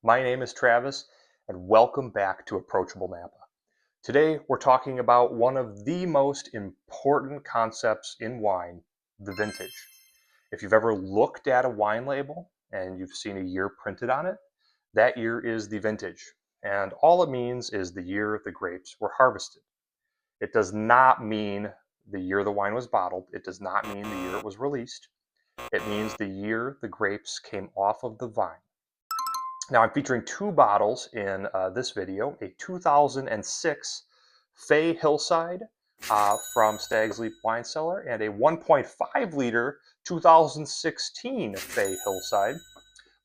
My name is Travis, and welcome back to Approachable Napa. Today, we're talking about one of the most important concepts in wine, the vintage. If you've ever looked at a wine label and you've seen a year printed on it, that year is the vintage. And all it means is the year the grapes were harvested. It does not mean the year the wine was bottled. It does not mean the year it was released. It means the year the grapes came off of the vine. Now I'm featuring two bottles in this video, a 2006 Fay Hillside from Stag's Leap Wine Cellar and a 1.5 liter 2016 Fay Hillside.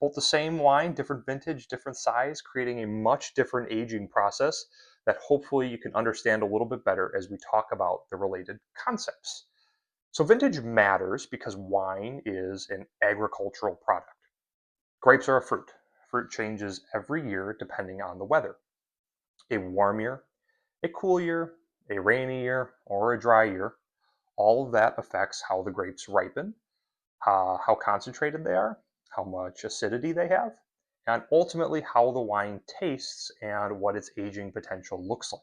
Both the same wine, different vintage, different size, creating a much different aging process that hopefully you can understand a little bit better as we talk about the related concepts. So vintage matters because wine is an agricultural product. Grapes are a fruit. Fruit changes every year depending on the weather. A warm year, a cool year, a rainy year, or a dry year, all of that affects how the grapes ripen, how concentrated they are, how much acidity they have, and ultimately how the wine tastes and what its aging potential looks like.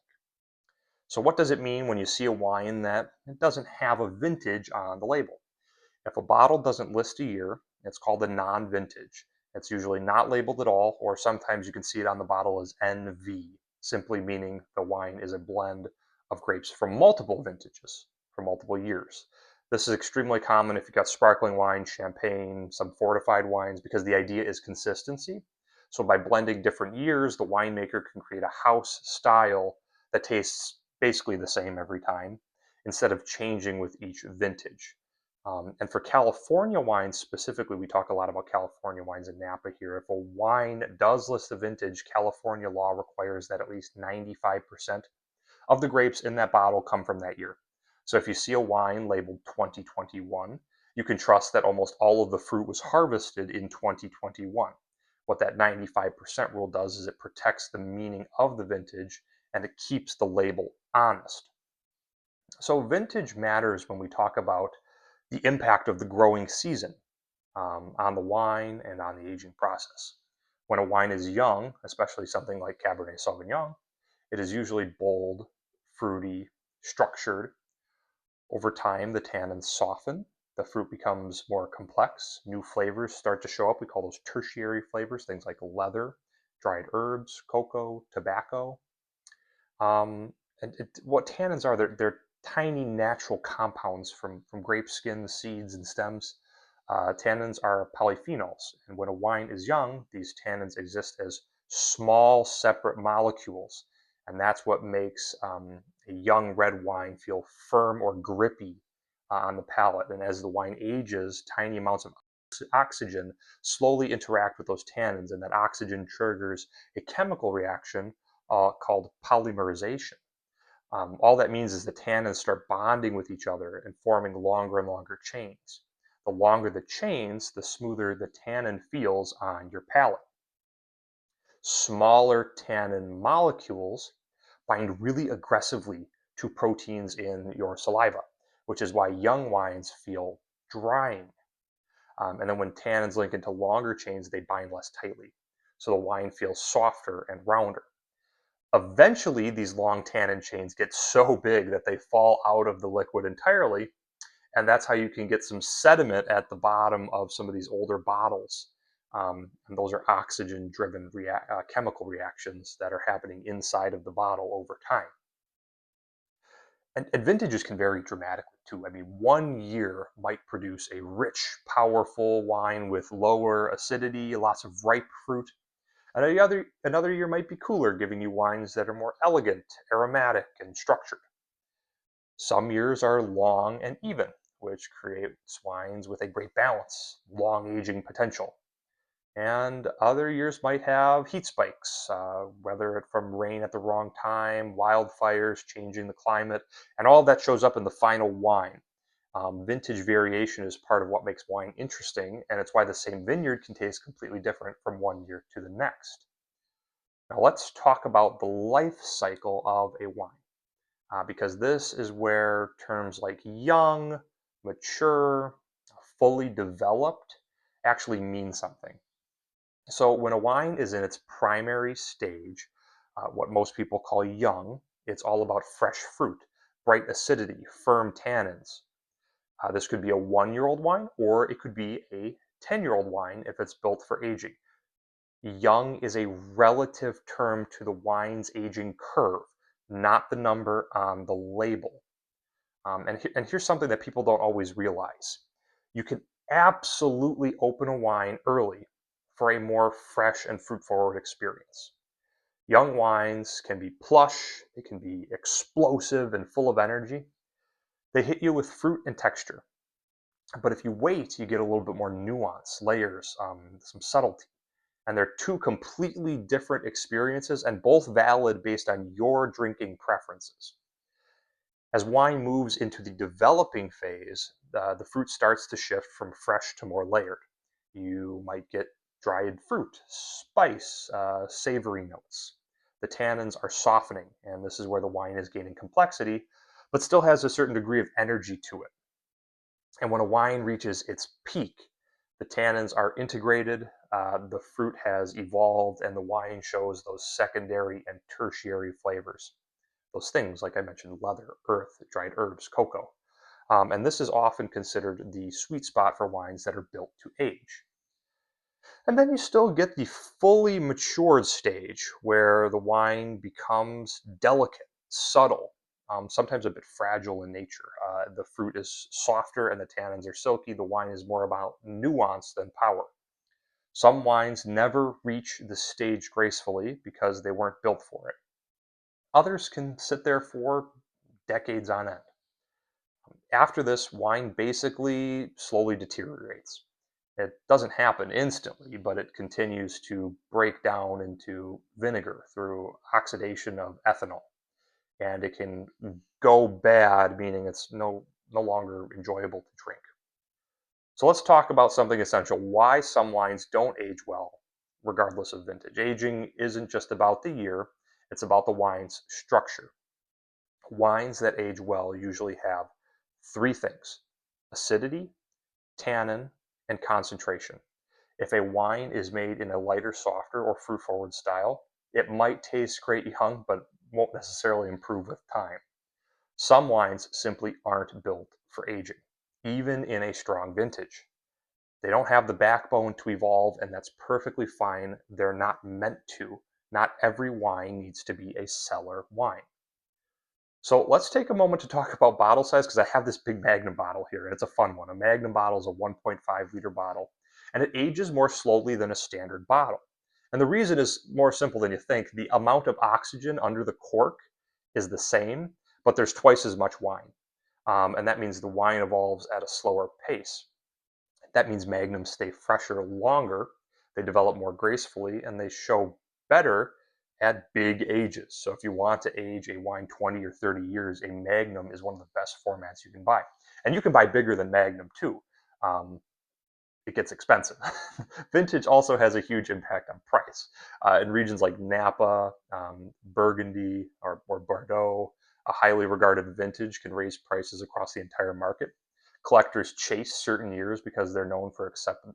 So what does it mean when you see a wine that doesn't have a vintage on the label? If a bottle doesn't list a year, it's called a non-vintage. It's usually not labeled at all, or sometimes you can see it on the bottle as NV, simply meaning the wine is a blend of grapes from multiple vintages, from multiple years. This is extremely common if you've got sparkling wine, champagne, some fortified wines, because the idea is consistency. So by blending different years, the winemaker can create a house style that tastes basically the same every time, instead of changing with each vintage. And for California wines specifically, we talk a lot about California wines in Napa here. If a wine does list the vintage, California law requires that at least 95% of the grapes in that bottle come from that year. So if you see a wine labeled 2021, you can trust that almost all of the fruit was harvested in 2021. What that 95% rule does is it protects the meaning of the vintage and it keeps the label honest. So vintage matters when we talk about the impact of the growing season on the wine and on the aging process. When a wine is young, especially something like Cabernet Sauvignon, it is usually bold, fruity, structured. Over time, the tannins soften, the fruit becomes more complex, new flavors start to show up. We call those tertiary flavors, things like leather, dried herbs, cocoa, tobacco. What tannins are, they're tiny natural compounds from grape skins, seeds, and stems. Tannins are polyphenols, and when a wine is young, these tannins exist as small separate molecules, and that's what makes a young red wine feel firm or grippy on the palate. And as the wine ages, tiny amounts of oxygen slowly interact with those tannins, and that oxygen triggers a chemical reaction called polymerization. All that means is the tannins start bonding with each other and forming longer and longer chains. The longer the chains, the smoother the tannin feels on your palate. Smaller tannin molecules bind really aggressively to proteins in your saliva, which is why young wines feel drying. And then when tannins link into longer chains, they bind less tightly. So the wine feels softer and rounder. Eventually, these long tannin chains get so big that they fall out of the liquid entirely, and that's how you can get some sediment at the bottom of some of these older bottles. And those are oxygen-driven chemical reactions that are happening inside of the bottle over time. And vintages can vary dramatically too. I mean, one year might produce a rich, powerful wine with lower acidity, lots of ripe fruit. Another year might be cooler, giving you wines that are more elegant, aromatic, and structured. Some years are long and even, which creates wines with a great balance, long aging potential. And other years might have heat spikes, whether from rain at the wrong time, wildfires changing the climate, and all of that shows up in the final wine. Vintage variation is part of what makes wine interesting, and it's why the same vineyard can taste completely different from one year to the next. Now let's talk about the life cycle of a wine, because this is where terms like young, mature, fully developed actually mean something. So when a wine is in its primary stage, what most people call young, it's all about fresh fruit, bright acidity, firm tannins. This could be a 1-year-old wine, or it could be a 10-year-old wine if it's built for aging. Young is a relative term to the wine's aging curve, not the number on the label. And here's something that people don't always realize. You can absolutely open a wine early for a more fresh and fruit forward experience. Young wines can be plush, they can be explosive and full of energy. They hit you with fruit and texture. But if you wait, you get a little bit more nuance, layers, some subtlety. And they're two completely different experiences and both valid based on your drinking preferences. As wine moves into the developing phase, the fruit starts to shift from fresh to more layered. You might get dried fruit, spice, savory notes. The tannins are softening, and this is where the wine is gaining complexity, but still has a certain degree of energy to it. And when a wine reaches its peak, the tannins are integrated, the fruit has evolved, and the wine shows those secondary and tertiary flavors. Those things, like I mentioned, leather, earth, dried herbs, cocoa. And this is often considered the sweet spot for wines that are built to age. And then you still get the fully matured stage where the wine becomes delicate, subtle, sometimes a bit fragile in nature. The fruit is softer and the tannins are silky. The wine is more about nuance than power. Some wines never reach this stage gracefully because they weren't built for it. Others can sit there for decades on end. After this, wine basically slowly deteriorates. It doesn't happen instantly, but it continues to break down into vinegar through oxidation of ethanol. And it can go bad, meaning it's no longer enjoyable to drink. So let's talk about something essential, why some wines don't age well, regardless of vintage. Aging isn't just about the year, it's about the wine's structure. Wines that age well usually have three things: acidity, tannin, and concentration. If a wine is made in a lighter, softer, or fruit forward style, it might taste great young, but won't necessarily improve with time. Some wines simply aren't built for aging, even in a strong vintage. They don't have the backbone to evolve, and that's perfectly fine. They're not meant to. Not every wine needs to be a cellar wine. So let's take a moment to talk about bottle size because I have this big Magnum bottle here and it's a fun one. A Magnum bottle is a 1.5-liter bottle and it ages more slowly than a standard bottle. And the reason is more simple than you think. The amount of oxygen under the cork is the same, but there's twice as much wine. And that means the wine evolves at a slower pace. That means magnums stay fresher longer, they develop more gracefully, and they show better at big ages. So if you want to age a wine 20 or 30 years, a magnum is one of the best formats you can buy. And you can buy bigger than magnum too. Um, it gets expensive. Vintage also has a huge impact on price. In regions like Napa, Burgundy, or Bordeaux, a highly regarded vintage can raise prices across the entire market. Collectors chase certain years because they're known for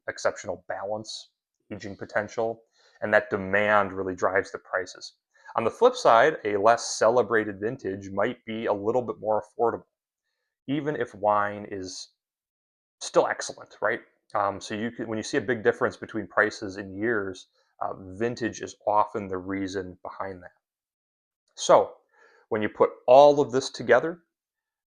exceptional balance, aging potential, and that demand really drives the prices. On the flip side, a less celebrated vintage might be a little bit more affordable, even if wine is still excellent, right? So when you see a big difference between prices in years, vintage is often the reason behind that. So when you put all of this together,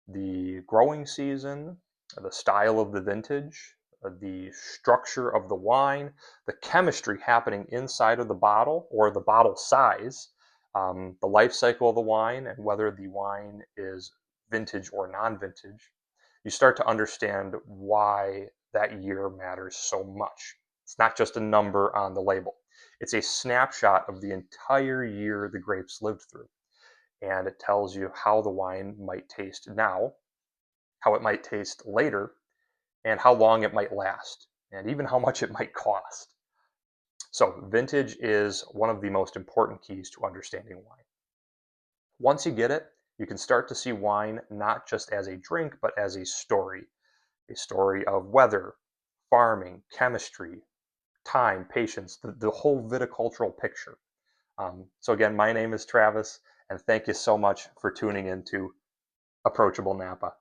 the growing season, the style of the vintage, the structure of the wine, the chemistry happening inside of the bottle or the bottle size, the life cycle of the wine, and whether the wine is vintage or non vintage, you start to understand why that year matters so much. It's not just a number on the label, it's a snapshot of the entire year the grapes lived through. And it tells you how the wine might taste now, how it might taste later, and how long it might last, and even how much it might cost. So, vintage is one of the most important keys to understanding wine. Once you get it, you can start to see wine not just as a drink, but as a story of weather, farming, chemistry, time, patience, the whole viticultural picture. So again, my name is Travis, and thank you so much for tuning in to Approachable Napa.